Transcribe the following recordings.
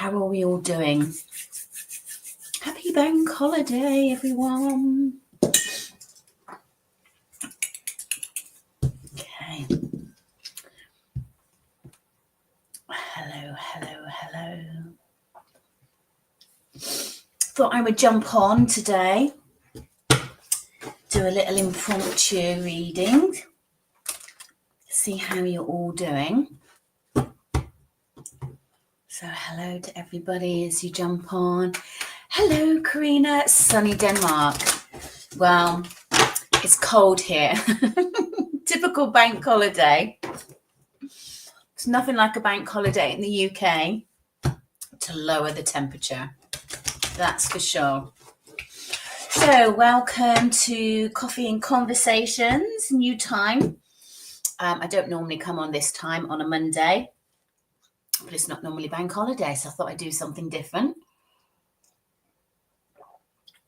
How are we all doing? Happy bank holiday, everyone. Okay. Hello. Thought I would jump on today, do a little impromptu reading, see how you're all doing. So hello to everybody as you jump on. Hello, Karina, sunny Denmark. Well, it's cold here. Typical bank holiday. It's nothing like a bank holiday in the UK to lower the temperature. That's for sure. So welcome to Coffee and Conversations, new time. I don't normally come on this time on a Monday, but it's not normally bank holiday, so I thought I'd do something different.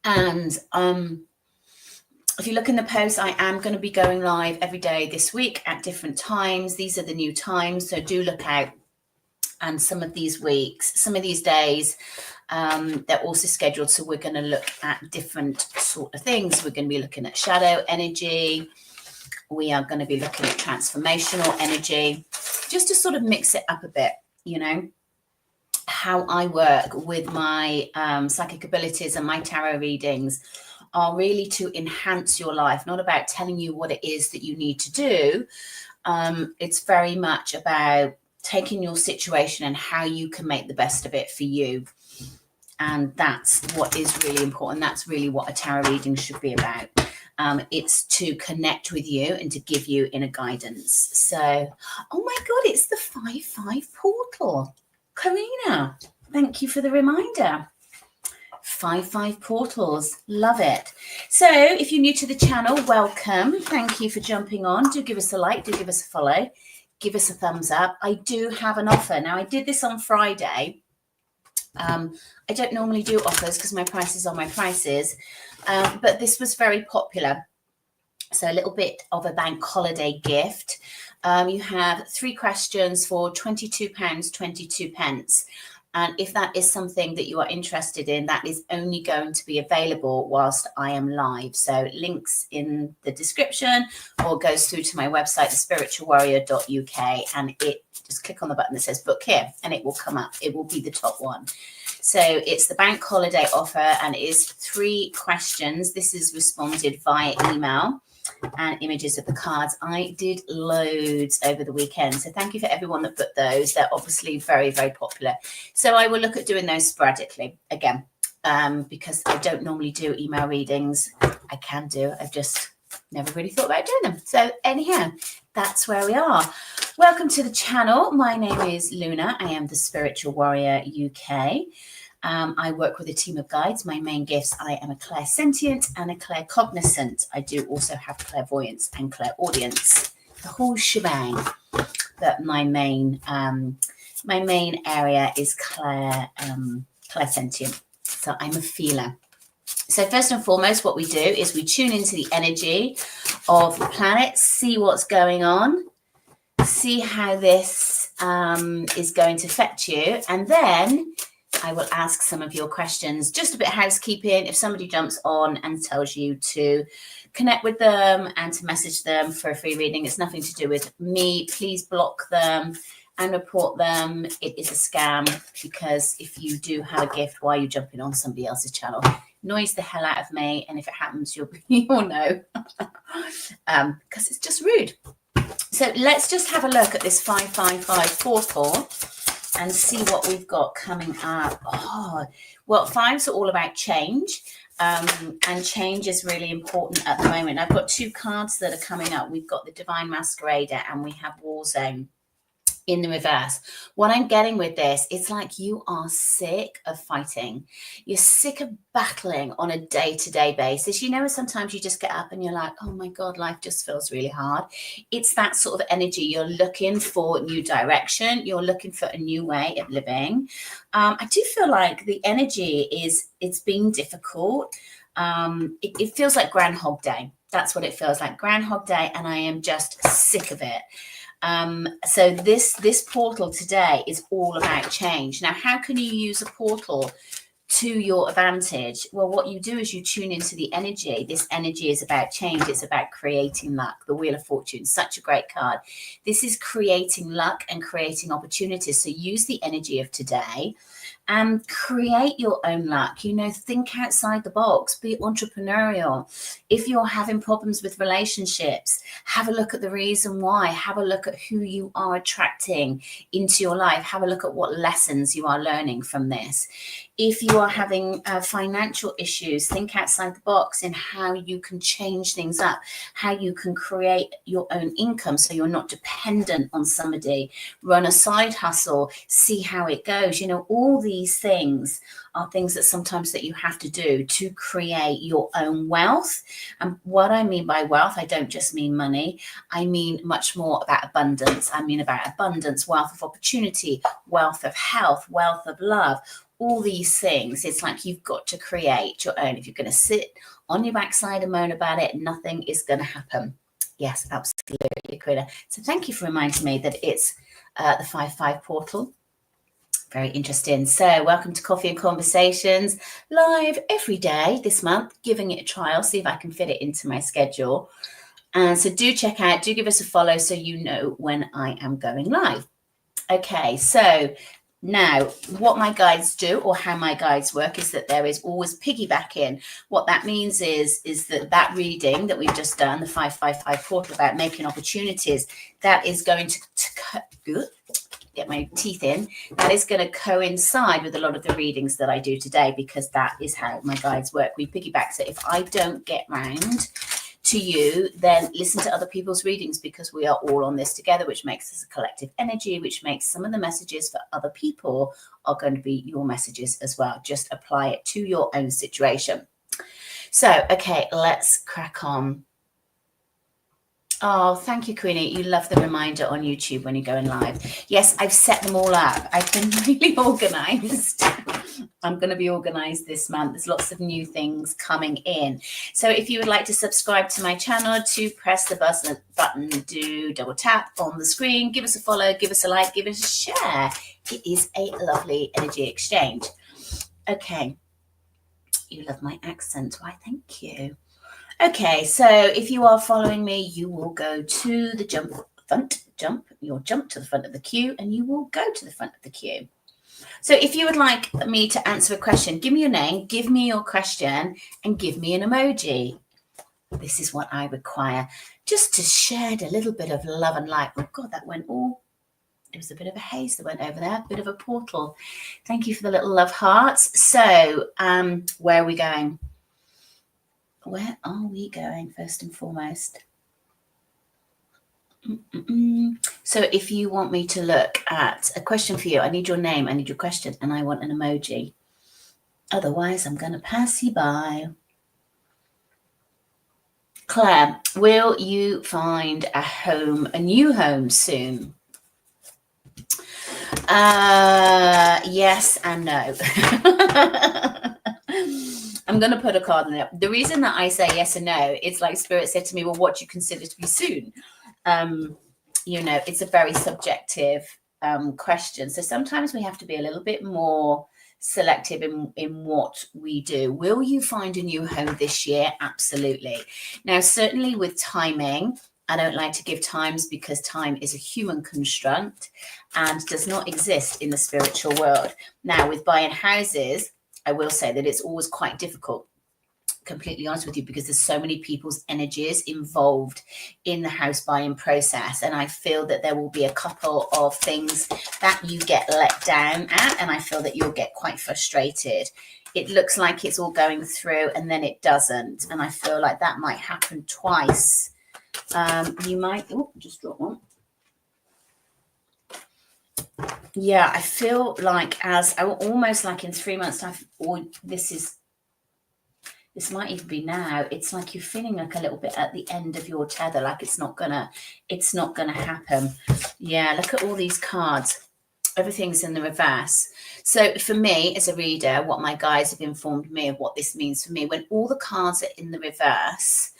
And if you look in the post, I am going to be going live every day this week at different times. These are the new times, so do look out. And some of these weeks, some of these days, they're also scheduled, so we're going to look at different sort of things. We're going to be looking at shadow energy. We are going to be looking at transformational energy, just to sort of mix it up a bit, you know, how I work with my psychic abilities and my tarot readings are really to enhance your life, not about telling you what it is that you need to do. It's very much about taking your situation and how you can make the best of it for you. And that's what is really important. That's really what a tarot reading should be about. It's to connect with you and to give you inner guidance. So, oh my God, it's the 5-5 portal. Karina, thank you for the reminder. 5-5 portals, love it. So if you're new to the channel, welcome. Thank you for jumping on. Do give us a like, do give us a follow. Give us a thumbs up. I do have an offer. Now, I did this on Friday. I don't normally do offers because my prices are my prices, but this was very popular. So a little bit of a bank holiday gift. You have 3 questions for £22.22. And if that is something that you are interested in, that is only going to be available whilst I am live. So links in the description, or goes through to my website, thespiritualwarrior.uk, and it just click on the button that says book here and it will come up. It will be the top one. So it's the bank holiday offer and it is 3 questions. This is responded via email and images of the cards. I did loads over the weekend, so thank you for everyone that put those. They're obviously very, very popular. So I will look at doing those sporadically again, because I don't normally do email readings. I can do, I've just never really thought about doing them. So anyhow, that's where we are. Welcome to the channel. My name is Luna. I am the Spiritual Warrior UK. I work with a team of guides. My main gifts, I am a clairsentient and a claircognizant. I do also have clairvoyance and clairaudience, the whole shebang. But my main area is clairsentient. So I'm a feeler. So first and foremost, what we do is we tune into the energy of the planet, see what's going on, see how this is going to affect you, and then I will ask some of your questions. Just a bit of housekeeping. If somebody jumps on and tells you to connect with them and to message them for a free reading, it's nothing to do with me. Please block them and report them. It is a scam, because if you do have a gift, why are you jumping on somebody else's channel? Noise the hell out of me, and if it happens, you'll know, because it's just rude. So let's just have a look at this 555 portal and see what we've got coming up. Oh, well, 5s are all about change, and change is really important at the moment. I've got 2 cards that are coming up. We've got the Divine Masquerader and we have War Zone in the reverse. What I'm getting with this, it's like you are sick of fighting. You're sick of battling on a day-to-day basis. You know, sometimes you just get up and you're like, oh my God, life just feels really hard. It's that sort of energy. You're looking for new direction. You're looking for a new way of living. I do feel like the energy it's been difficult. It feels like Groundhog Day. That's what it feels like, Groundhog Day, and I am just sick of it. So this portal today is all about change. Now, how can you use a portal to your advantage? Well, what you do is you tune into the energy. This energy is about change. It's about creating luck. The Wheel of Fortune, such a great card. This is creating luck and creating opportunities. So use the energy of today and create your own luck. Think outside the box, be entrepreneurial. If you're having problems with relationships, have a look at the reason why. Have a look at who you are attracting into your life. Have a look at what lessons you are learning from this. If you are having financial issues, think outside the box in how you can change things up, how you can create your own income so you're not dependent on somebody. Run a side hustle, see how it goes. All these things are things that sometimes that you have to do to create your own wealth. And what I mean by wealth, I don't just mean money. I mean much more about abundance. I mean about abundance, wealth of opportunity, wealth of health, wealth of love. All these things, it's like you've got to create your own. If you're going to sit on your backside and moan about it, nothing is going to happen. Yes, absolutely, Quilla. So thank you for reminding me that it's the 5-5 portal. Very interesting. So welcome to Coffee and Conversations, live every day this month, giving it a trial, see if I can fit it into my schedule. And so do check out, do give us a follow so you know when I am going live. Okay, so now, what my guides do, or how my guides work, is that there is always piggybacking. What that means is that reading that we've just done, the 555 portal about making opportunities, that is going to get my teeth in. That is going to coincide with a lot of the readings that I do today, because that is how my guides work. We piggyback. So if I don't get round to you, then listen to other people's readings, because we are all on this together, which makes us a collective energy, which makes some of the messages for other people are going to be your messages as well. Just apply it to your own situation. So, okay, let's crack on. Oh, thank you, Queenie. You love the reminder on YouTube when you're going live. Yes, I've set them all up. I've been really organised. I'm going to be organised this month. There's lots of new things coming in. So if you would like to subscribe to my channel, to press the button, do double tap on the screen, give us a follow, give us a like, give us a share. It is a lovely energy exchange. Okay. You love my accent. Why, thank you. Okay, so if you are following me, you will go to the you'll jump to the front of the queue, and you will go to the front of the queue. So if you would like me to answer a question, give me your name, give me your question, and give me an emoji. This is what I require, just to shed a little bit of love and light. Oh God, that went all, it was a bit of a haze that went over there, a bit of a portal. Thank you for the little love hearts. So where are we going? Where are we going first and foremost? So if you want me to look at a question for you, I need your name, I need your question, and I want an emoji. Otherwise, I'm going to pass you by. Claire, will you find a new home soon? Yes and no. I'm going to put a card in there. The reason that I say yes and no, it's like Spirit said to me, well, what do you consider to be soon? It's a very subjective question. So sometimes we have to be a little bit more selective in what we do. Will you find a new home this year? Absolutely. Now, certainly with timing, I don't like to give times, because time is a human construct and does not exist in the spiritual world. Now, with buying houses, I will say that it's always quite difficult, completely honest with you, because there's so many people's energies involved in the house buying process. And I feel that there will be a couple of things that you get let down at, and I feel that you'll get quite frustrated. It looks like it's all going through and then it doesn't. And I feel like that might happen twice. You might, just drop one. Yeah, I feel like almost like in 3 months time, or this might even be now, it's like you're feeling like a little bit at the end of your tether, like it's not gonna happen. Yeah, look at all these cards. Everything's in the reverse. So for me as a reader, what my guides have informed me of what this means for me, when all the cards are in the reverse,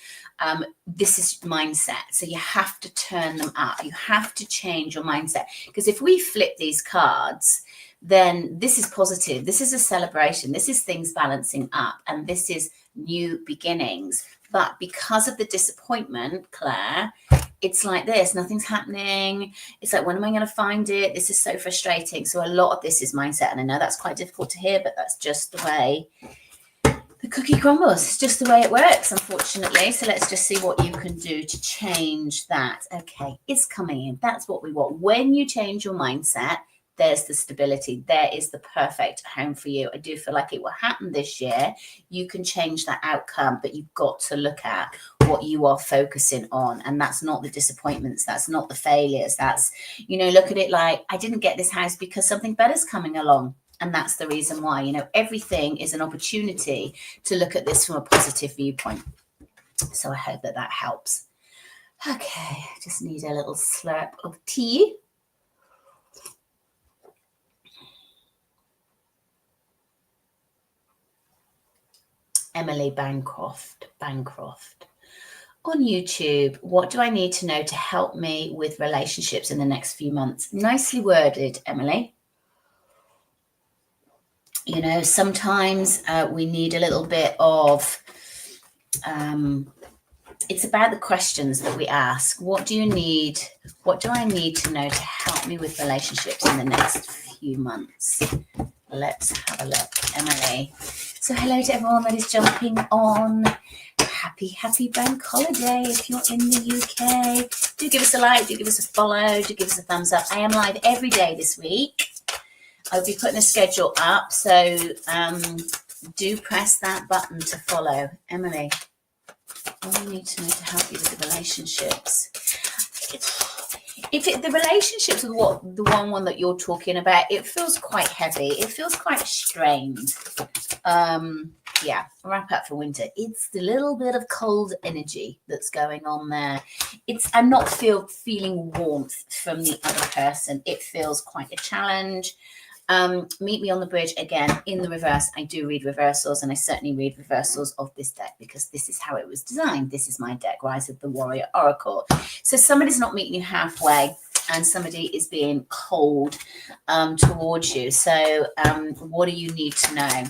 This is mindset. So you have to turn them up. You have to change your mindset. Because if we flip these cards, then this is positive. This is a celebration. This is things balancing up. And this is new beginnings. But because of the disappointment, Claire, it's like this. Nothing's happening. It's like, when am I going to find it? This is so frustrating. So a lot of this is mindset. And I know that's quite difficult to hear, but that's just the way the cookie crumbles. It's just the way it works, unfortunately. So let's just see what you can do to change that. Okay, it's coming in. That's what we want. When you change your mindset, there's the stability. There is the perfect home for you. I do feel like it will happen this year. You can change that outcome, but you've got to look at what you are focusing on. And that's not the disappointments. That's not the failures. That's, look at it like, I didn't get this house because something better's coming along. And that's the reason why, everything is an opportunity to look at this from a positive viewpoint. So I hope that helps. Okay, I just need a little slurp of tea. Emily Bancroft. On YouTube, what do I need to know to help me with relationships in the next few months? Nicely worded, Emily. Sometimes we need a little bit of, it's about the questions that we ask. What do I need to know to help me with relationships in the next few months? Let's have a look, Emily. So hello to everyone that is jumping on. Happy bank holiday if you're in the UK. Do give us a like, do give us a follow, do give us a thumbs up. I am live every day this week. I'll be putting a schedule up, so do press that button to follow. Emily, what do you need to know to help you with the relationships? The relationships with the one that you're talking about, it feels quite heavy. It feels quite strained. Wrap up for winter. It's the little bit of cold energy that's going on there. I'm not feeling warmth from the other person. It feels quite a challenge. Meet me on the bridge again in the reverse. I do read reversals, and I certainly read reversals of this deck because this is how it was designed. This is my deck, Rise of the Warrior Oracle. So somebody's not meeting you halfway, and somebody is being cold towards you. So what do you need to know?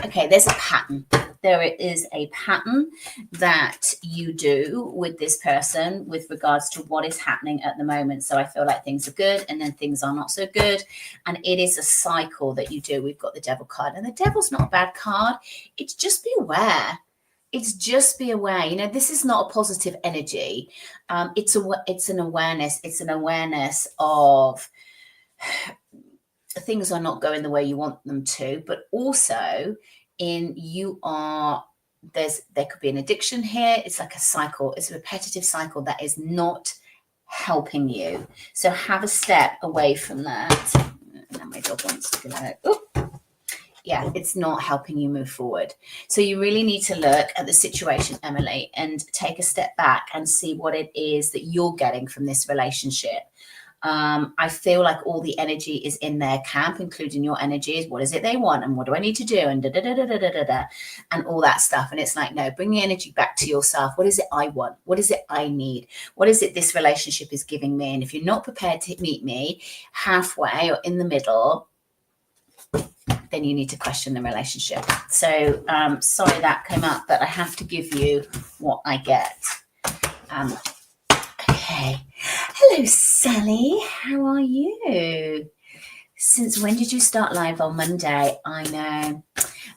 Okay, there's a pattern. There is a pattern that you do with this person with regards to what is happening at the moment. So I feel like things are good and then things are not so good. And it is a cycle that you do. We've got the Devil card, and the Devil's not a bad card. It's just be aware. It's just be aware. This is not a positive energy. It's an awareness. It's an awareness of things are not going the way you want them to, but also there could be an addiction here. It's like a cycle. It's a repetitive cycle that is not helping you. So have a step away from that. Now my dog wants to go. Yeah, it's not helping you move forward. So you really need to look at the situation, Emily, and take a step back and see what it is that you're getting from this relationship. I feel like all the energy is in their camp, including your energy. Is what is it they want, and what do I need to do, and and all that stuff. And it's like, no, bring the energy back to yourself. What is it I want? What is it I need? What is it this relationship is giving me? And if you're not prepared to meet me halfway or in the middle, then you need to question the relationship. So sorry that came up, but I have to give you what I get. Okay. Hello, Sally. How are you? Since when did you start live on Monday? I know.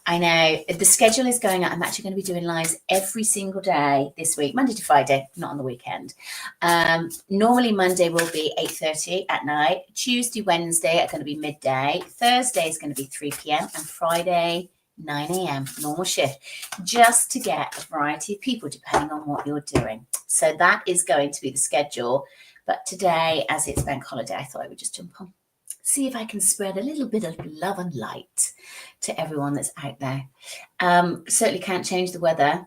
The schedule is going out. I'm actually going to be doing lives every single day this week, Monday to Friday, not on the weekend. Normally Monday will be 8:30 at night. Tuesday, Wednesday are going to be midday. Thursday is going to be 3 p.m. and Friday 9 a.m. normal shift, just to get a variety of people depending on what you're doing. So that is going to be the schedule. But today, as it's bank holiday, I thought I would just jump on, see if I can spread a little bit of love and light to everyone that's out there. Certainly can't change the weather.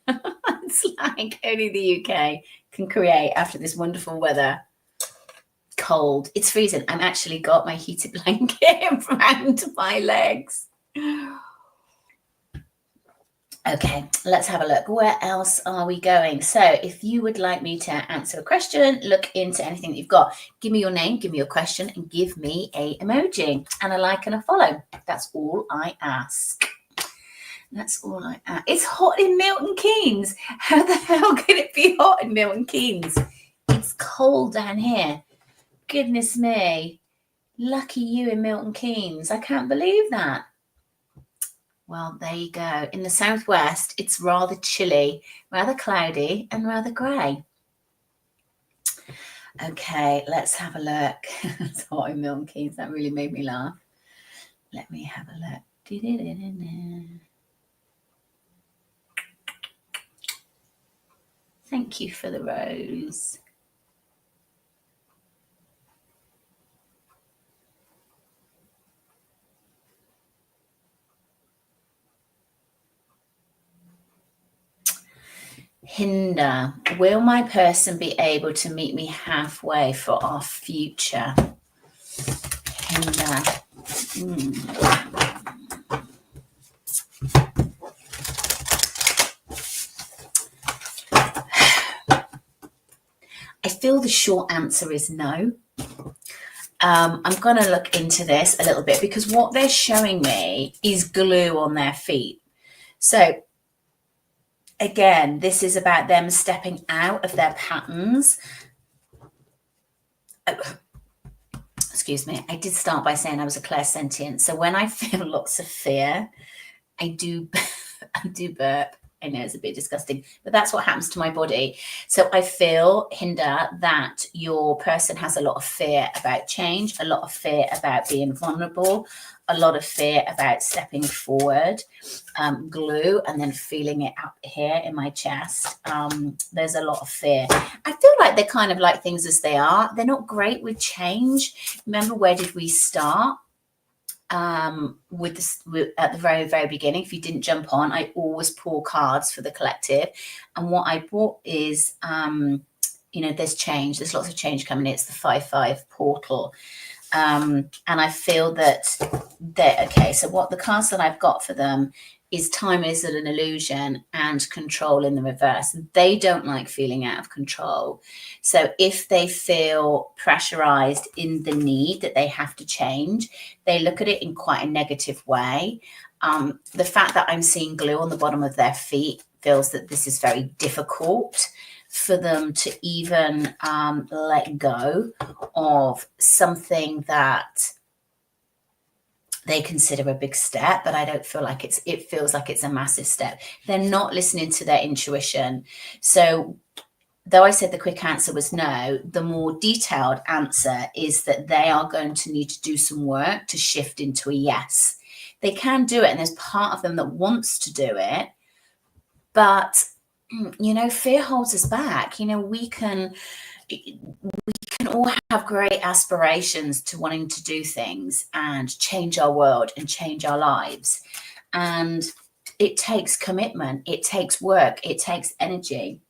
It's like only the UK can create after this wonderful weather. Cold. It's freezing. I'm actually got my heated blanket around my legs. Okay, let's have a look. Where else are we going? So if you would like me to answer a question, look into anything that you've got. Give me your name, give me your question, and give me a emoji and a like and a follow. That's all I ask. That's all I ask. It's hot in Milton Keynes. How the hell can it be hot in Milton Keynes? It's cold down here. Goodness me. Lucky you in Milton Keynes. I can't believe that. Well, there you go. In the southwest, it's rather chilly, rather cloudy, and rather grey. Okay, let's have a look. It's hot in Milton Keynes. That really made me laugh. Let me have a look. Thank you for the rose. Hinder. Will my person be able to meet me halfway for our future? Hinder. I feel the short answer is no. I'm going to look into this a little bit because what they're showing me is glue on their feet. So again, this is about them stepping out of their patterns. Excuse me. I did start by saying I was a clairsentient. So when I feel lots of fear, I do burp. I know it's a bit disgusting, but that's what happens to my body. So I feel, Hinder, that your person has a lot of fear about change, a lot of fear about being vulnerable, a lot of fear about stepping forward, glue, and then feeling it up here in my chest. There's a lot of fear. I feel like they're kind of like things as they are. They're not great with change. Remember, where did we start? With this at the very, very beginning. If you didn't jump on, I always pull cards for the collective. And what I brought is, there's change. There's lots of change coming in. It's the 5-5 portal. And I feel that okay, so what the cards that I've got for them is time is an illusion and control in the reverse. They don't like feeling out of control. So if they feel pressurized in the need that they have to change, they look at it in quite a negative way. The fact that I'm seeing glue on the bottom of their feet feels that this is very difficult for them to even let go of something that they consider a big step, but I don't feel like it feels like it's a massive step. They're not listening to their intuition. So though I said the quick answer was no, the more detailed answer is that they are going to need to do some work to shift into a yes. They can do it, and there's part of them that wants to do it, but fear holds us back. We can all have great aspirations to wanting to do things and change our world and change our lives. And it takes commitment, it takes work, it takes energy.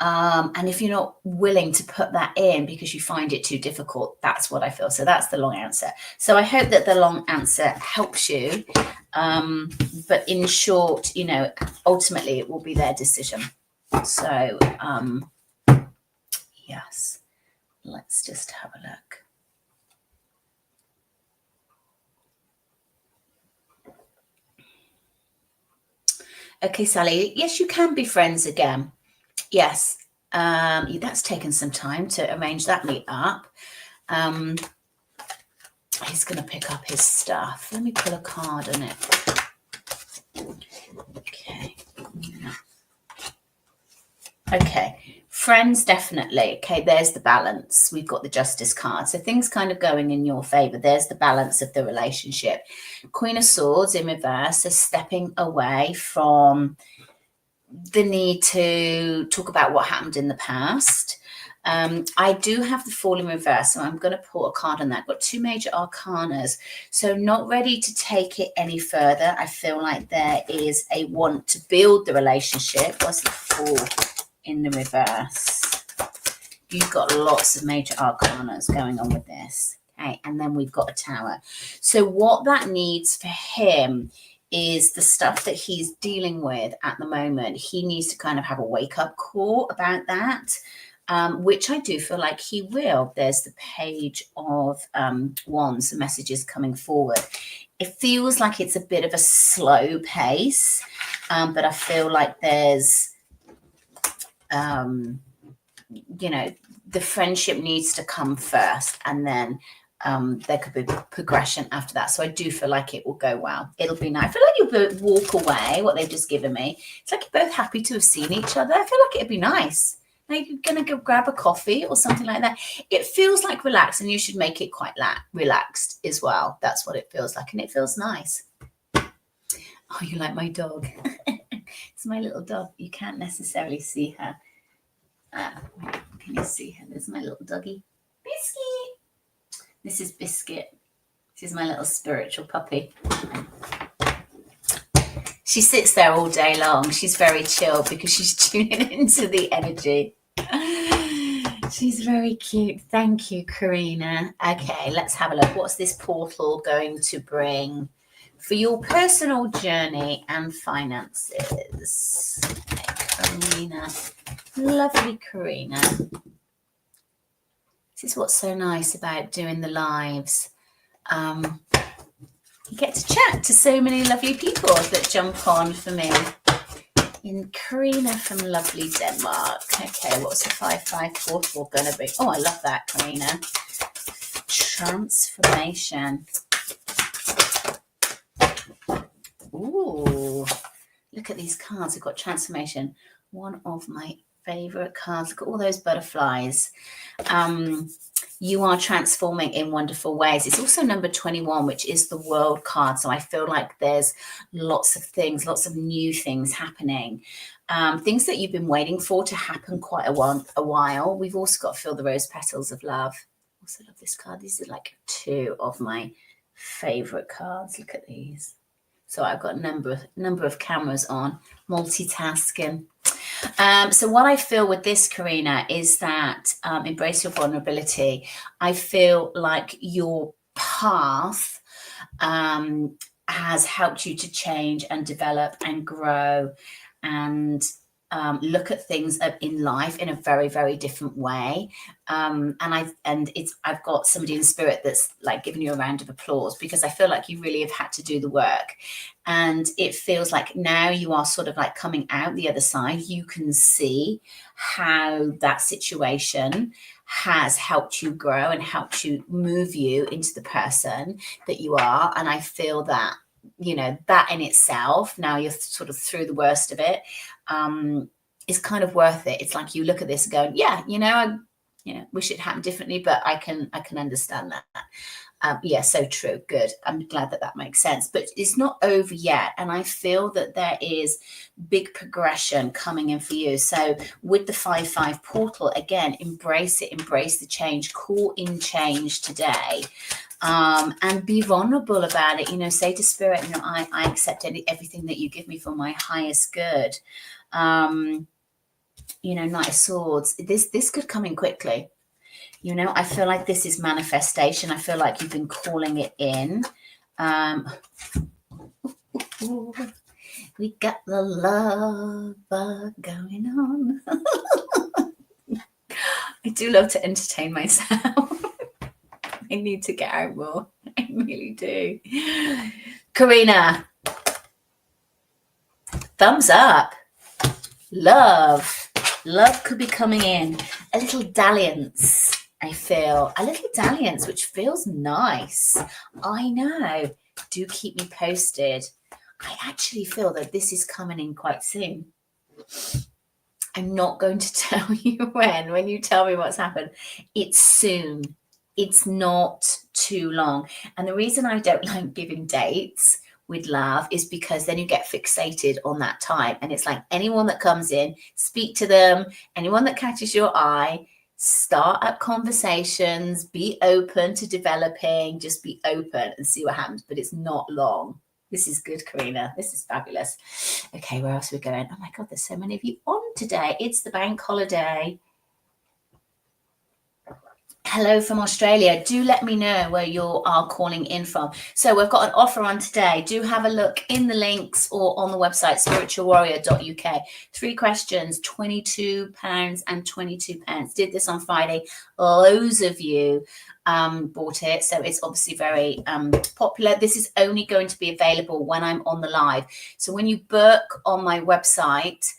And if you're not willing to put that in because you find it too difficult, that's what I feel. So that's the long answer. So I hope that the long answer helps you. But in short, ultimately it will be their decision. So, yes, let's just have a look. Okay, Sally. Yes, you can be friends again. Yes, that's taken some time to arrange that meet up. He's going to pick up his stuff. Let me pull a card on it. Okay, friends, definitely. Okay, there's the balance. We've got the Justice card. So things kind of going in your favor. There's the balance of the relationship. Queen of Swords in reverse is stepping away from the need to talk about what happened in the past. I do have the Fool in reverse, so I'm going to pull a card on that. I've got 2 major arcanas, so not ready to take it any further. I feel like there is a want to build the relationship. What's the Fool in the reverse? You've got lots of major arcanas going on with this. Okay, and then we've got a Tower. So what that needs for him is the stuff that he's dealing with at the moment. He needs to kind of have a wake-up call about that, which I do feel like he will. There's the Page of Wands, the messages coming forward. It feels like it's a bit of a slow pace, but I feel like there's, you know, the friendship needs to come first, and then there could be progression after that. So I do feel like it will go well. It'll be nice. I feel like you'll both walk away, what they've just given me. It's like you're both happy to have seen each other. I feel like it'd be nice. Now you're going to go grab a coffee or something like that. It feels like relaxed, and you should make it quite relaxed as well. That's what it feels like, and it feels nice. Oh, you like my dog? It's my little dog. You can't necessarily see her. Can you see her? There's my little doggy. Biscuit. This is Biscuit. This is my little spiritual puppy. She sits there all day long. She's very chill because she's tuning into the energy. She's very cute. Thank you, Karina. Okay, let's have a look. What's this portal going to bring for your personal journey and finances? Okay, Karina. Lovely Karina. This is what's so nice about doing the lives. You get to chat to so many lovely people that jump on for me. In Karina from lovely Denmark. Okay, what's the 5/5 portal going to be? Oh, I love that, Karina. Transformation. Ooh, look at these cards. We've got transformation. One of my favorite cards. Look at all those butterflies. You are transforming in wonderful ways. It's also number 21, which is the World card. So I feel like there's lots of things, lots of new things happening. Things that you've been waiting for to happen quite a while. We've also got Feel the Rose Petals of Love. Also love this card. These are like two of my favorite cards. Look at these. So I've got a number of cameras on, multitasking. So what I feel with this, Karina, is that embrace your vulnerability. I feel like your path has helped you to change and develop and grow and look at things in life in a very, very different way. I've got somebody in spirit that's like giving you a round of applause, because I feel like you really have had to do the work. And it feels like now you are sort of like coming out the other side. You can see how that situation has helped you grow and helped you move you into the person that you are. And I feel that, you know, that in itself, now you're sort of through the worst of it, is kind of worth it. It's like you look at this and go, yeah, I wish it happened differently, but I can understand that. Yeah, so true. Good. I'm glad that makes sense. But it's not over yet. And I feel that there is big progression coming in for you. So with the 5/5 portal, again, embrace it, embrace the change, call in change today. And be vulnerable about it. Say to spirit, I accept everything that you give me for my highest good. Knight of Swords. This could come in quickly. I feel like this is manifestation. I feel like you've been calling it in. We got the love bug going on. I do love to entertain myself. I need to get out more. I really do. Karina, thumbs up. Love could be coming in. A little dalliance, I feel. A little dalliance, which feels nice. I know. Do keep me posted. I actually feel that this is coming in quite soon. I'm not going to tell you when you tell me what's happened. It's soon. It's not too long. And the reason I don't like giving dates with love is because then you get fixated on that time. And it's like anyone that comes in, speak to them. Anyone that catches your eye, start up conversations, be open to developing, just be open and see what happens. But it's not long. This is good, Karina. This is fabulous. Okay, where else are we going? Oh my God, there's so many of you on today. It's the bank holiday. Hello from Australia. Do let me know where you are calling in from. So we've got an offer on today. Do have a look in the links or on the website, spiritualwarrior.uk. 3 questions, £22.22. Did this on Friday. Loads of you bought it. So it's obviously very popular. This is only going to be available when I'm on the live. So when you book on my website,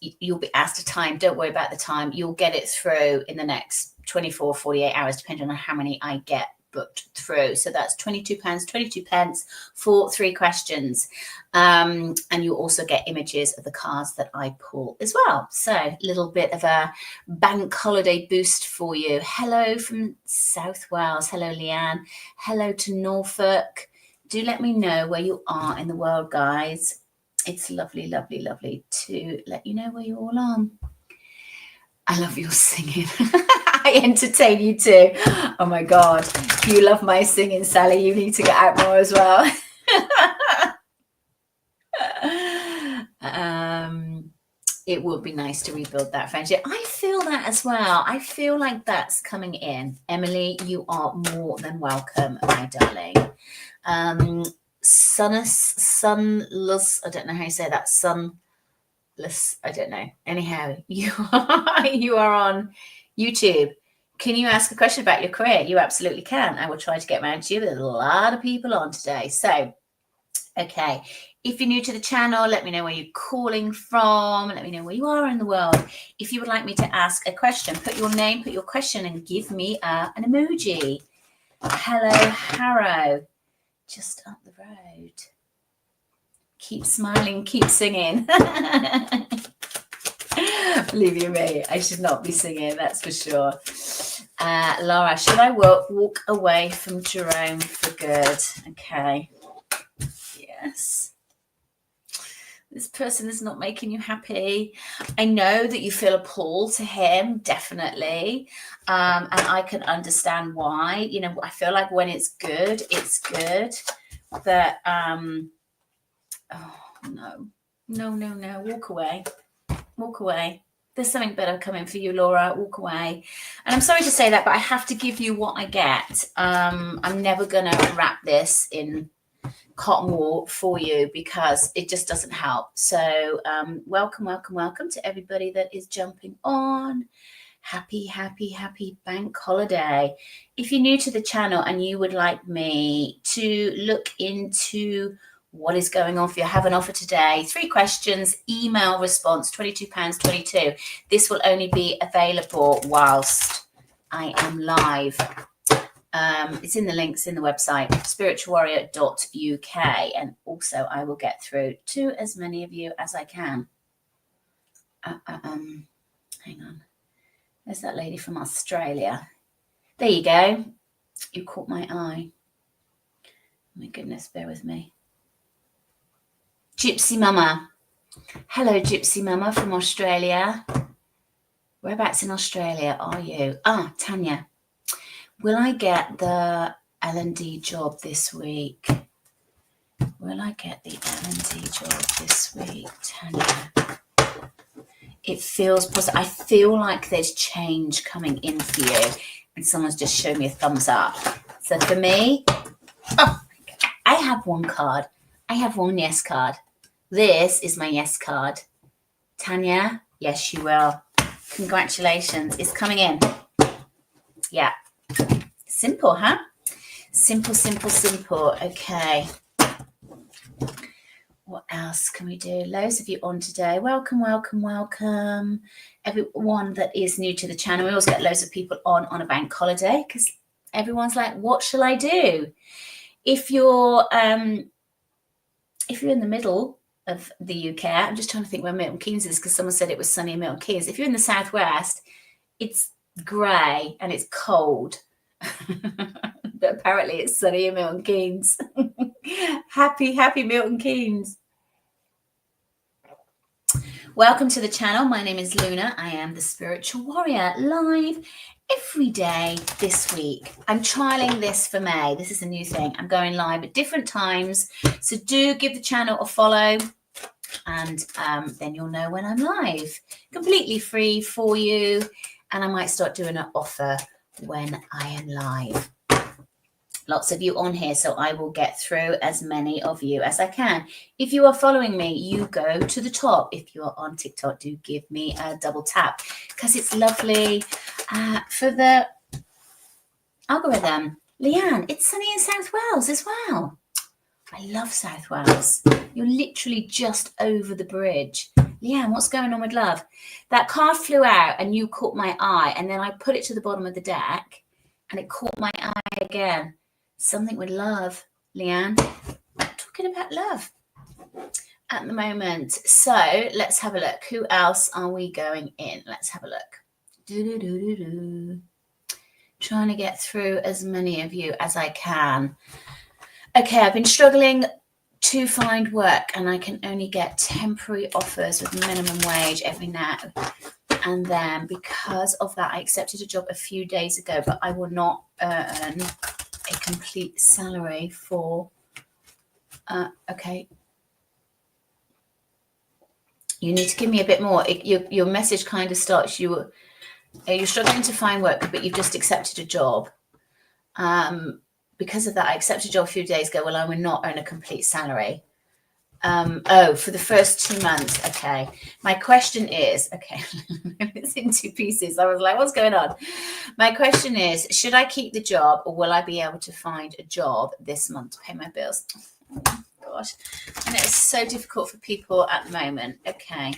you'll be asked a time. Don't worry about the time. You'll get it through in the next 24, 48 hours, depending on how many I get booked through. So that's £22.22 for 3 questions. And you also get images of the cards that I pull as well. So a little bit of a bank holiday boost for you. Hello from South Wales. Hello, Leanne. Hello to Norfolk. Do let me know where you are in the world, guys. It's lovely, lovely, lovely to let you know where you all are. I love your singing. I entertain you too. Oh my God. You love my singing, Sally. You need to get out more as well. It would be nice to rebuild that friendship. I feel that as well. I feel like that's coming in. Emily, you are more than welcome, my darling. Sunless, I don't know how you say that. Sunless, I don't know. Anyhow, you are on YouTube. Can you ask a question about your career? You absolutely can. I will try to get around to you. There's a lot of people on today. So, okay. If you're new to the channel, let me know where you're calling from. Let me know where you are in the world. If you would like me to ask a question, put your name, put your question, and give me an emoji. Hello, Harrow. Just up the road. Keep smiling, keep singing. Believe you me, I should not be singing, that's for sure. Laura, should I walk away from Jerome for good? Okay. Yes. This person is not making you happy. I know that you feel a pull to him, definitely. And I can understand why. You know, I feel like when it's good, it's good. But, oh, no. No. Walk away. Walk away. There's something better coming for you, Laura. Walk away. And I'm sorry to say that, but I have to give you what I get. I'm never going to wrap this in cotton wool for you because it just doesn't help. So welcome to everybody that is jumping on. Happy bank holiday. If you're new to the channel and you would like me to look into what is going on for you, I have an offer today. 3 questions, email response, £22.22. This will only be available whilst I am live. It's in the links in the website, spiritualwarrior.uk. And also I will get through to as many of you as I can. Hang on. There's that lady from Australia. There you go. You caught my eye. Oh my goodness, bear with me. Gypsy Mama. Hello, Gypsy Mama from Australia. Whereabouts in Australia are you? Tanya. Will I get the L&D job this week? Will I get the L&D job this week, Tanya? It feels positive. I feel like there's change coming in for you. And someone's just shown me a thumbs up. So for me, I have one card. I have one yes card. This is my yes card. Tanya, yes, you will. Congratulations. It's coming in. Yeah. Simple, huh? Simple. Okay. What else can we do? Loads of you on today. Welcome. Everyone that is new to the channel. We always get loads of people on a bank holiday because everyone's like, what shall I do? If you're in the middle of the UK, I'm just trying to think where Milton Keynes is because someone said it was sunny in Milton Keynes. If you're in the southwest, it's grey and it's cold. But apparently it's sunny in Milton Keynes. Happy Milton Keynes. Welcome to the channel. My name is Luna. I am the Spiritual Warrior, live every day this week. I'm trialing this for May. This is a new thing. I'm going live at different times. So do give the channel a follow and then you'll know when I'm live. Completely free for you. And I might start doing an offer when I am live. Lots of you on here, so I will get through as many of you as I can. If you are following me, you go to the top. If you are on TikTok, do give me a double tap because it's lovely for the algorithm. Leanne, it's sunny in South Wales as well. I love South Wales. You're literally just over the bridge. Leanne, what's going on with love? That card flew out and you caught my eye, and then I put it to the bottom of the deck and it caught my eye again. Something with love, Leanne. I'm talking about love at the moment. So let's have a look. Who else are we going in? Let's have a look. Trying to get through as many of you as I can. Okay, I've been struggling to find work and I can only get temporary offers with minimum wage every now and then. Because of that, I accepted a job a few days ago, but I will not earn a complete salary for okay, you need to give me a bit more. Your message kind of starts, you're struggling to find work, but you've just accepted a job. Because of that, I accepted a job a few days ago. Well, I will not earn a complete salary. For the first 2 months. Okay. My question is, okay, it's in two pieces. I was like, what's going on? My question is, should I keep the job or will I be able to find a job this month to pay my bills? Oh, gosh. And it's so difficult for people at the moment. Okay.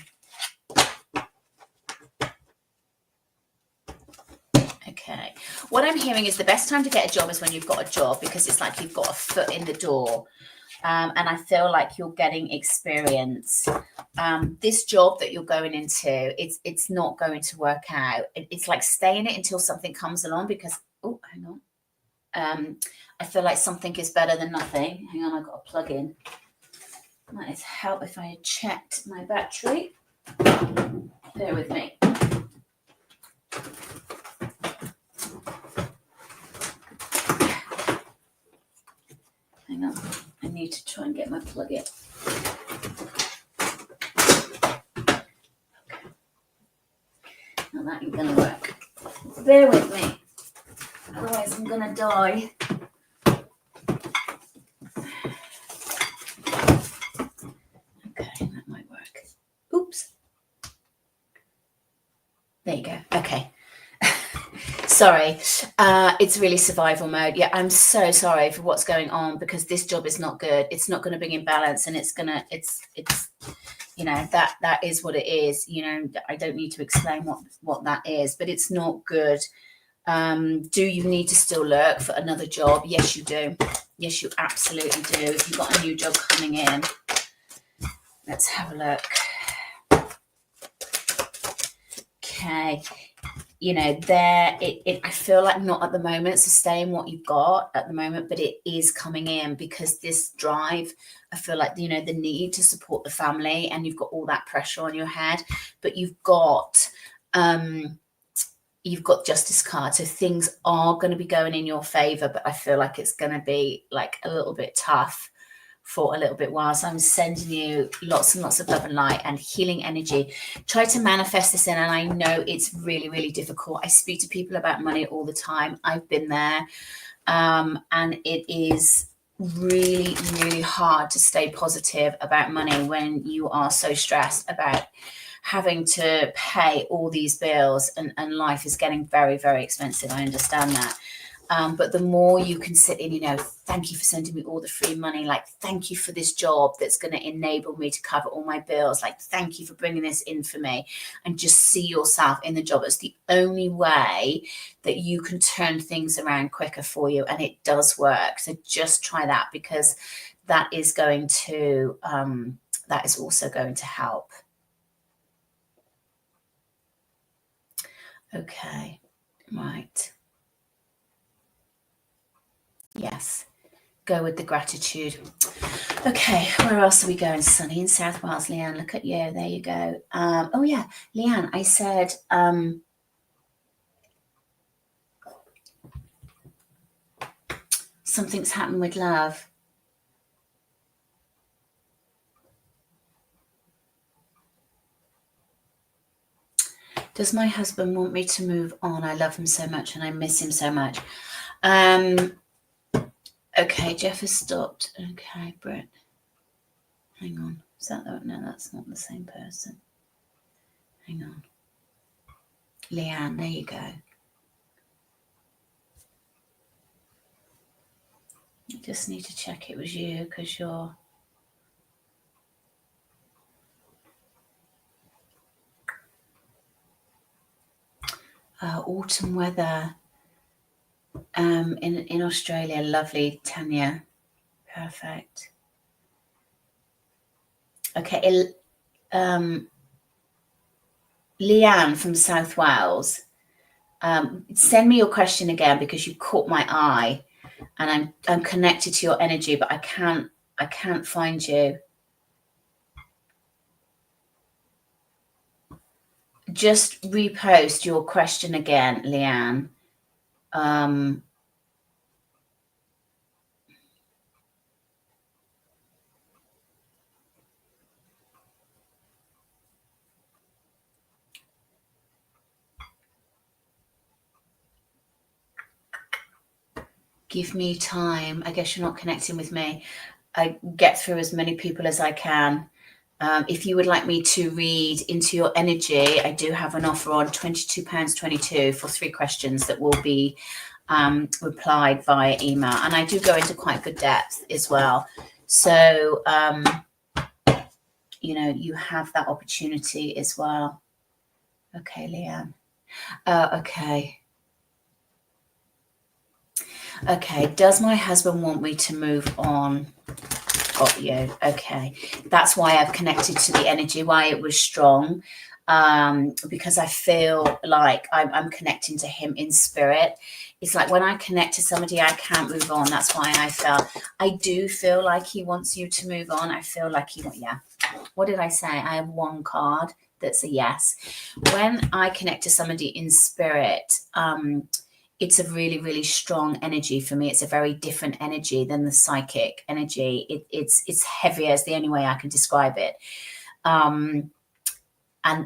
Okay. What I'm hearing is the best time to get a job is when you've got a job, because it's like you've got a foot in the door. And I feel like you're getting experience. This job that you're going into, it's not going to work out. It's like stay in it until something comes along, because, oh, hang on. I feel like something is better than nothing. Hang on, I've got a plug in. Might help if I had checked my battery. Bear with me. Hang on. I need to try and get my plug in. Okay. Now that ain't gonna work. Bear with me. Otherwise I'm gonna die. Okay, that might work. Oops. There you go. Okay. Sorry, it's really survival mode. Yeah, I'm so sorry for what's going on, because this job is not good. It's not going to bring in balance, and it's you know, that is what it is. You know, I don't need to explain what that is, but it's not good. Do you need to still look for another job? Yes, you do. Yes, you absolutely do. If you've got a new job coming in, let's have a look. Okay. You know, I feel like not at the moment, sustain what you've got at the moment, but it is coming in, because this drive, I feel like, you know, the need to support the family, and you've got all that pressure on your head, but you've got justice card, so things are going to be going in your favor, but I feel like it's going to be like a little bit tough for a little bit while. So I'm sending you lots and lots of love and light and healing energy. Try to manifest this in, and I know it's really, really difficult. I speak to people about money all the time. I've been there, and it is really, really hard to stay positive about money when you are so stressed about having to pay all these bills, and life is getting very, very expensive. I understand that. But the more you can sit in, you know, thank you for sending me all the free money. Like, thank you for this job that's going to enable me to cover all my bills. Like, thank you for bringing this in for me. And just see yourself in the job. It's the only way that you can turn things around quicker for you. And it does work. So just try that, because that is going to, that is also going to help. Okay, right. Yes, go with the gratitude. Okay, where else are we going? Sunny in South Wales. Leanne, look at you. There you go. Oh yeah, Leanne, I said something's happened with love. Does my husband want me to move on? I love him so much and I miss him so much. Okay, Jeff has stopped. Okay, Brett. Hang on. Is that the, no, that's not the same person. Hang on. Leanne, there you go. I just need to check it was you because you're... autumn weather in Australia. Lovely, Tanya. Perfect. Okay, Leanne from South Wales. Send me your question again because you caught my eye, and I'm connected to your energy, but I can't find you. Just repost your question again, Leanne. Give me time. I guess you're not connecting with me. I get through as many people as I can. If you would like me to read into your energy, I do have an offer on £22.22 for 3 questions that will be replied via email. And I do go into quite good depth as well. So, you know, you have that opportunity as well. Okay, Leanne. Okay. Okay, does my husband want me to move on? Got you. Okay, that's why I've connected to the energy, why it was strong, because I feel like I'm connecting to him in spirit. It's like when I connect to somebody, I can't move on. That's why I do feel like he wants you to move on. I feel like yeah. What did I say? I have 1 card that's a yes. When I connect to somebody in spirit, it's a really, really strong energy for me. It's a very different energy than the psychic energy. It's heavier is the only way I can describe it. And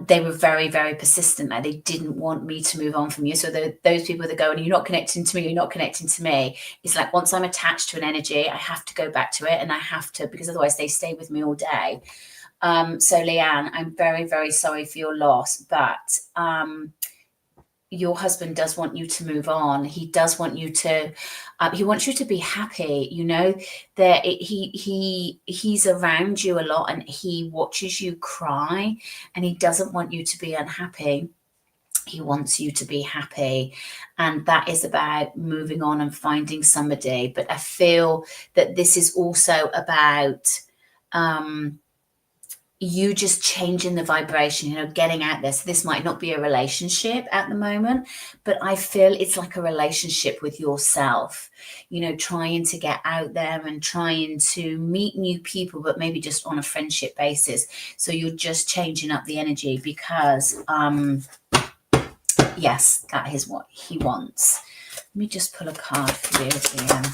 they were very, very persistent. Like they didn't want me to move on from you. So those people that go, and you're not connecting to me, you're not connecting to me. It's like once I'm attached to an energy, I have to go back to it, and I have to, because otherwise they stay with me all day. So Leanne, I'm very, very sorry for your loss, but your husband does want you to move on. He does want you to, he wants you to be happy, you know, that he's around you a lot and he watches you cry and he doesn't want you to be unhappy. He wants you to be happy. And that is about moving on and finding somebody. But I feel that this is also about, you just changing the vibration, you know, getting out there. So this might not be a relationship at the moment, but I feel it's like a relationship with yourself, you know, trying to get out there and trying to meet new people, but maybe just on a friendship basis. So you're just changing up the energy because, yes, that is what he wants. Let me just pull a card for you again.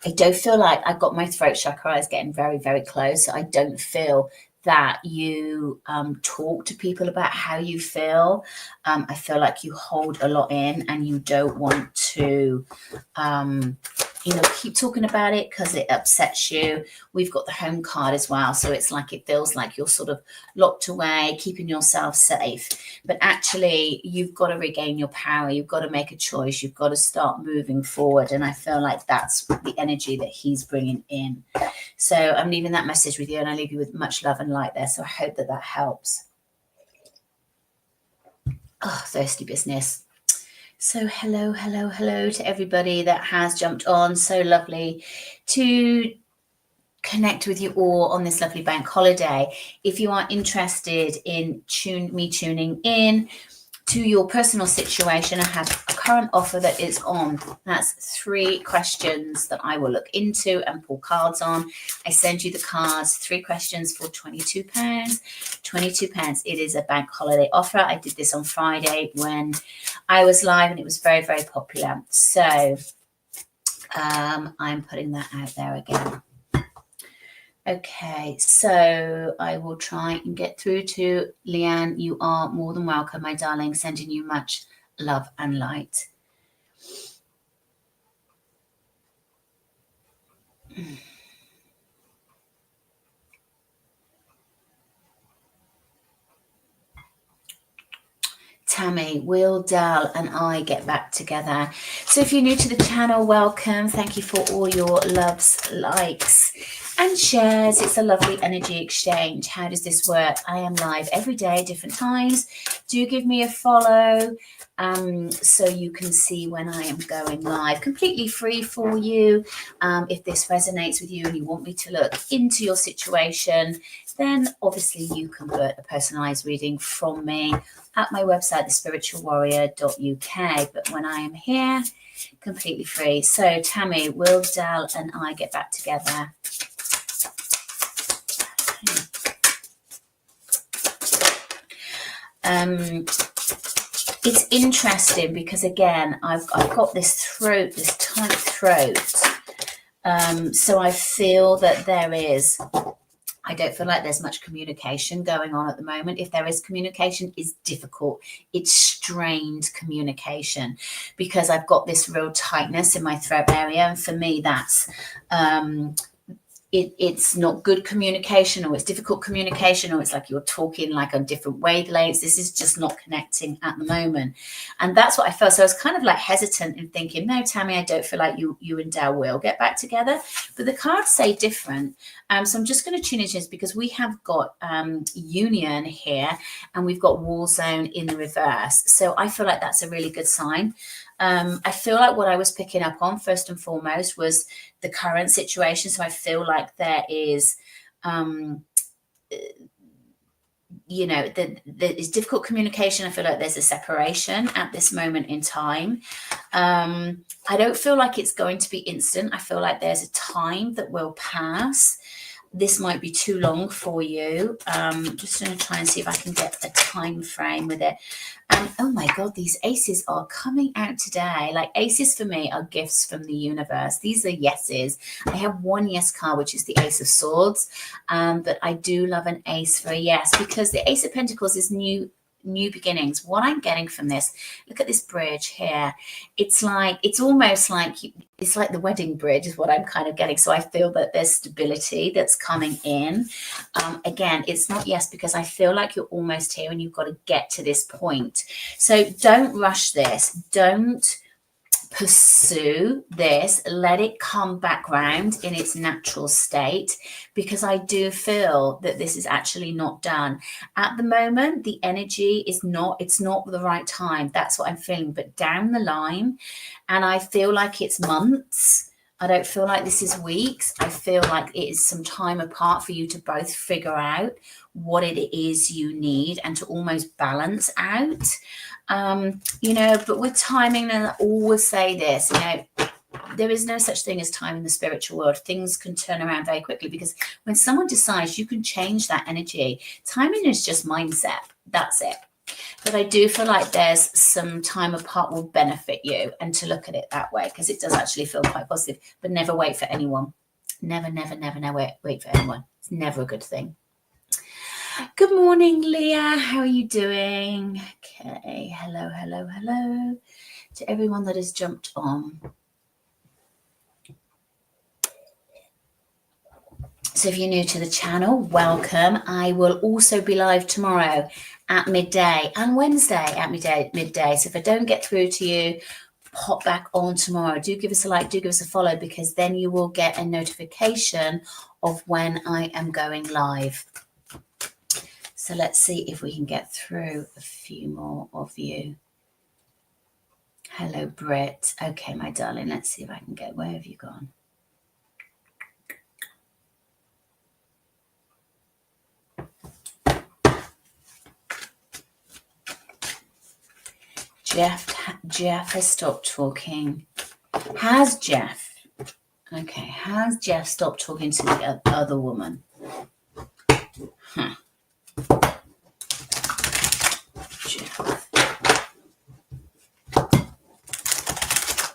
I don't feel like I've got my throat chakra is getting very, very close. I don't feel that you talk to people about how you feel. I feel like you hold a lot in and you don't want to, you know, keep talking about it because it upsets you. We've got the home card as well. So it's like it feels like you're sort of locked away, keeping yourself safe. But actually, you've got to regain your power. You've got to make a choice. You've got to start moving forward. And I feel like that's the energy that he's bringing in. So I'm leaving that message with you, and I leave you with much love and light there. So I hope that that helps. Oh, thirsty business. So hello to everybody that has jumped on. So lovely to connect with you all on this lovely bank holiday. If you are interested in me tuning in to your personal situation, I have a current offer that is on. That's 3 questions that I will look into and pull cards on. I send you the cards, 3 questions for £22. £22. It is a bank holiday offer. I did this on Friday when I was live and it was very, very popular. So I'm putting that out there again. Okay, so I will try and get through to Leanne. You are more than welcome, my darling. Sending you much love and light. Tammy, will Dal and I get back together? So if you're new to the channel, welcome. Thank you for all your loves, likes and shares. It's a lovely energy exchange. How does this work? I am live every day, different times. Do give me a follow so you can see when I am going live. Completely free for you. If this resonates with you and you want me to look into your situation, then obviously you can book a personalized reading from me at my website, thespiritualwarrior.uk. But when I am here, completely free. So Tammy, will Dal and I get back together? It's interesting because again, I've got this throat, this tight throat. So I feel that I don't feel like there's much communication going on at the moment. If there is communication, it's difficult. It's strained communication because I've got this real tightness in my throat area. And for me, that's it's not good communication, or it's difficult communication, or it's like you're talking like on different wavelengths. This is just not connecting at the moment. And that's what I felt. So I was kind of like hesitant in thinking, no, Tammy, I don't feel like you and Dal will get back together. But the cards say different. So I'm just going to tune into this because we have got Union here and we've got War Zone in the reverse. So I feel like that's a really good sign. I feel like what I was picking up on first and foremost was the current situation. So I feel like there is, there is difficult communication. I feel like there's a separation at this moment in time. I don't feel like it's going to be instant. I feel like there's a time that will pass. This might be too long for you. Just going to try and see if I can get a time frame with it. Oh my God, these aces are coming out today. Like aces for me are gifts from the universe. These are yeses. I have one yes card, which is the Ace of Swords. But I do love an ace for a yes because the Ace of Pentacles is new beginnings. What I'm getting from this, look at this bridge here. It's almost like it's like the wedding bridge is what I'm kind of getting. So I feel that there's stability that's coming in. Again, it's not yes because I feel like you're almost here and you've got to get to this point. So don't rush this. Don't pursue this. Let it come back round in its natural state, because I do feel that this is actually not done at the moment. The energy is not, it's not the right time. That's what I'm feeling. But down the line, and I feel like it's months, I don't feel like this is weeks. I feel like it is some time apart for you to both figure out what it is you need and to almost balance out. But with timing, and I always say this, there is no such thing as time in the spiritual world. Things can turn around very quickly because when someone decides, you can change that energy. Timing is just mindset. That's it. But I do feel like there's some time apart will benefit you, and to look at it that way, because it does actually feel quite positive. But never wait for anyone. Never wait for anyone. It's never a good thing. Good morning, Leah. How are you doing? Okay. Hello to everyone that has jumped on. So if you're new to the channel, welcome. I will also be live tomorrow at midday and Wednesday at midday. So if I don't get through to you, pop back on tomorrow. Do give us a like, do give us a follow, because then you will get a notification of when I am going live. So let's see if we can get through a few more of you. Hello, Britt. Okay, my darling, let's see if I can get, where have you gone? Jeff has stopped talking. Has Jeff stopped talking to the other woman? Huh. Jeff.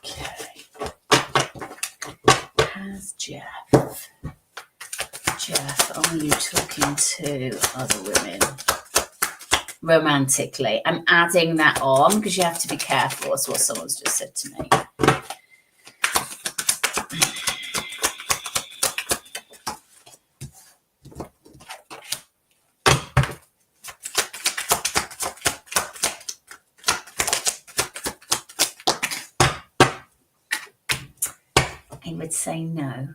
Okay. Has Jeff are you talking to other women romantically? I'm adding that on because you have to be careful. That's what someone's just said to me. I would say no.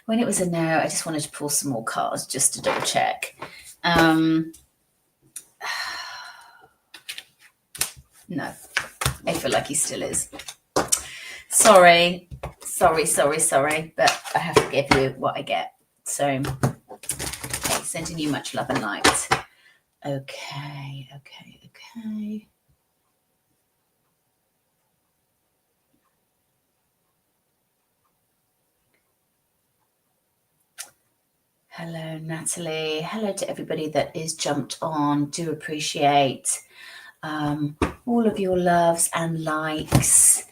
When it was a no, I just wanted to pull some more cards just to double check. No, I feel like he still is. Sorry, but I have to give you what I get. So, okay, sending you much love and light. Okay. Hello, Natalie. Hello to everybody that is jumped on. Do appreciate all of your loves and likes.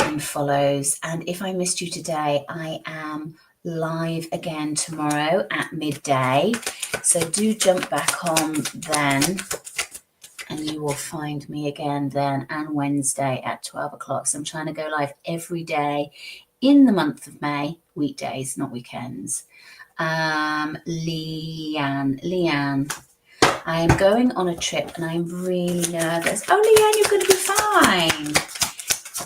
And follows. And if I missed you today, I am live again tomorrow at midday. So do jump back on then. And you will find me again then, and Wednesday at 12 o'clock. So I'm trying to go live every day in the month of May, weekdays, not weekends. Leanne, I am going on a trip and I'm really nervous. Oh, Leanne, you're going to be fine.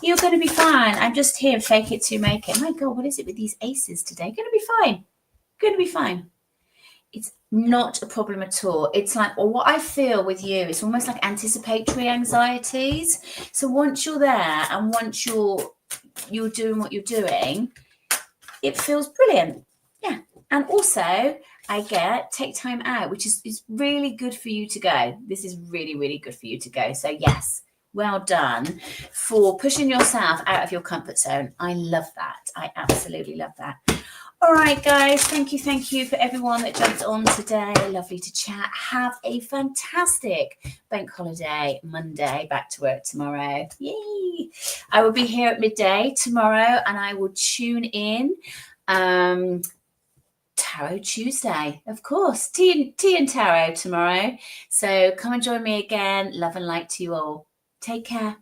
You're going to be fine. I'm just here, fake it to make it. My God, what is it with these aces today? Going to be fine. Going to be fine. It's not a problem at all. It's like, or what I feel with you, it's almost like anticipatory anxieties. So once you're there and once you're doing what you're doing, it feels brilliant. Yeah. And also I get take time out, which is really good for you to go. This is really, really good for you to go. So yes, well done for pushing yourself out of your comfort zone. I love that. I absolutely love that. All right, guys, thank you for everyone that jumped on today. Lovely to chat. Have a fantastic bank holiday Monday. Back to work tomorrow. Yay! I will be here at midday tomorrow and I will tune in. Tarot Tuesday, of course. Tea and tarot tomorrow. So come and join me again. Love and light to you all. Take care.